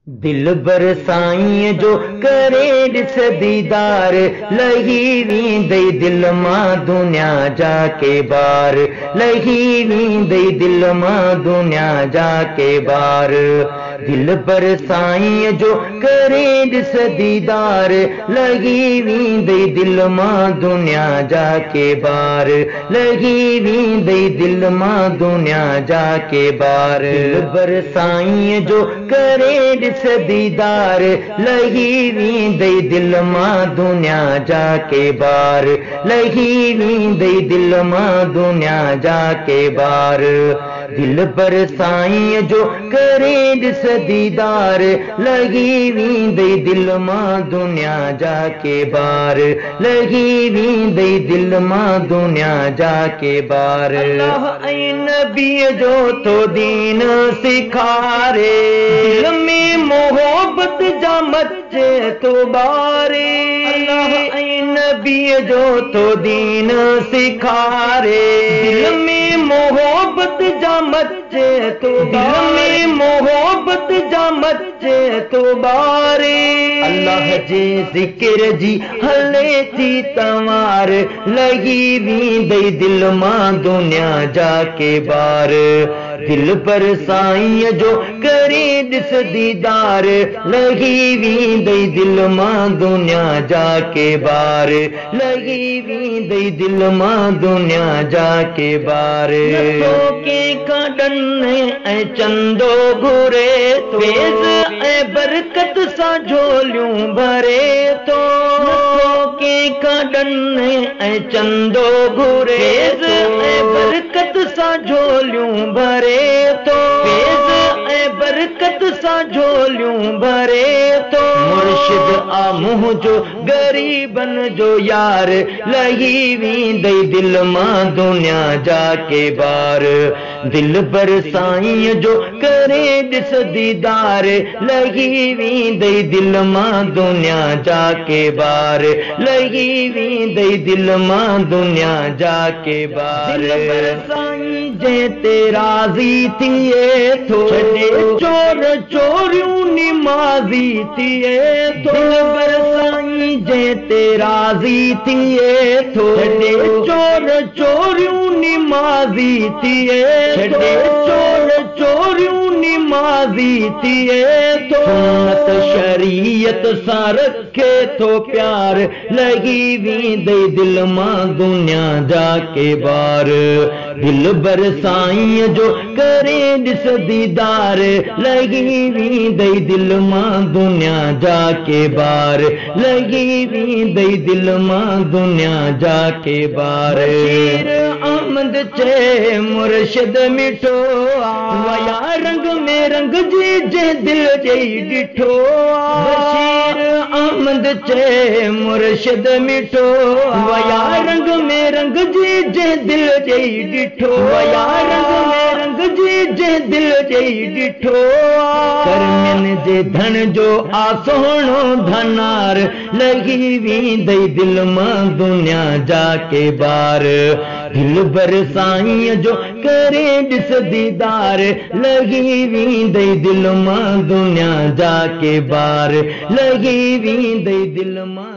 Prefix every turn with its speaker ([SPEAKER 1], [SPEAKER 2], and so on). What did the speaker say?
[SPEAKER 1] दिल बर साईं जो करे ॾिस दीदार लही वेंदई दिल मां दुनिया जा के बार लही वेंदई दिल मां दुनिया जा के बार दिल पर साईं जो करे ॾिस दीदार लही वेंदई दिल मां दुनिया जा के बार लही वेंदई दिल मां दुनिया जा के बार दिल पर साईं जो करे ॾिस दीदार लही वेंदई दिल मां दुनिया जा के बार लही वेंदई दिल मां दुनिया जा के बार दिल पर साईं जो करे ॾिस दीदार लही वेंदई दिल मां दुनिया जा के बार लही वेंदई दिल मां दुनिया जा के बार अल्लाह ऐं नबीअ जो तो दीन सिखारे दिल में मोहब्बत जा मचे तो बारे अल्लाह ऐं नबीअ जो तो दीन सिखारे दिल में मोहब्बत जा मचे तो दिल में मोहब्बत जा मचे तो बारे अल्लाह जे ज़िक्र जी हले थी तवार लही वेंदई दिल मां दुनिया जा के बार दिल पर साईं जो करे ॾिस दीदार लही वेंदई दिल मां दुनिया जा के बार लही वेंदई दिल मां दुनिया जा के बार के काॾनि ऐं चंदो घुरे फेज़ ऐं बरकत सां झोलियूं भरे थो के काॾनि ऐं चंदो घुरे फेज़ ऐं बरकत सां झोलियूं भरे तो फेज़ ऐं बरकत सां झोलियूं भरे तो मुर्शिद आ मुंहिंजो गरीबन जो यार लही वेंदई दिल मां दुनिया जा के बार दिल पर साईं जो करे ॾिस दीदार लही वेंदई दिल मां दुनिया जा के बार लही वेंदई दिल मां दुनिया जा के बार दिल पर साईं जे ते राज़ी थिए थो छॾे चोर चोरियूं निमाज़ी थिए थो दिल पर साईं जे ते राज़ी थिए थो छॾे चोर चोरियूं निमाज़ी थिए छॾे चोर चोरियूं निमाज़ी थिए थो सुन्नत शरीयत सां रखे थो प्यार लही वेंदई दिल मां दुनिया जा के बार दिल बर साईं जो करे ॾिस दीदार लही वेंदई दिल मां दुनिया जा के बार लही वेंदई दिल मां दुनिया जा के बार अहमद चे मुर्शिद मिठो वया रंग में रंग जी जे दिल जई ॾिठो बशीर अहमद चे मुर्शिद मिठो वया रंग में रंग जी जे दिल जई ॾिठो वया रंग में रंग जी जे दिल जई ॾिठो करमनि जे धन जो आ सोहणो धनार लही वेंदई दिल मां दुनिया जा के बार दिल बर साईं जो करे ॾिस दीदार लही वेंदई दिल मां दुनिया जा के बार लही वेंदई दिल मां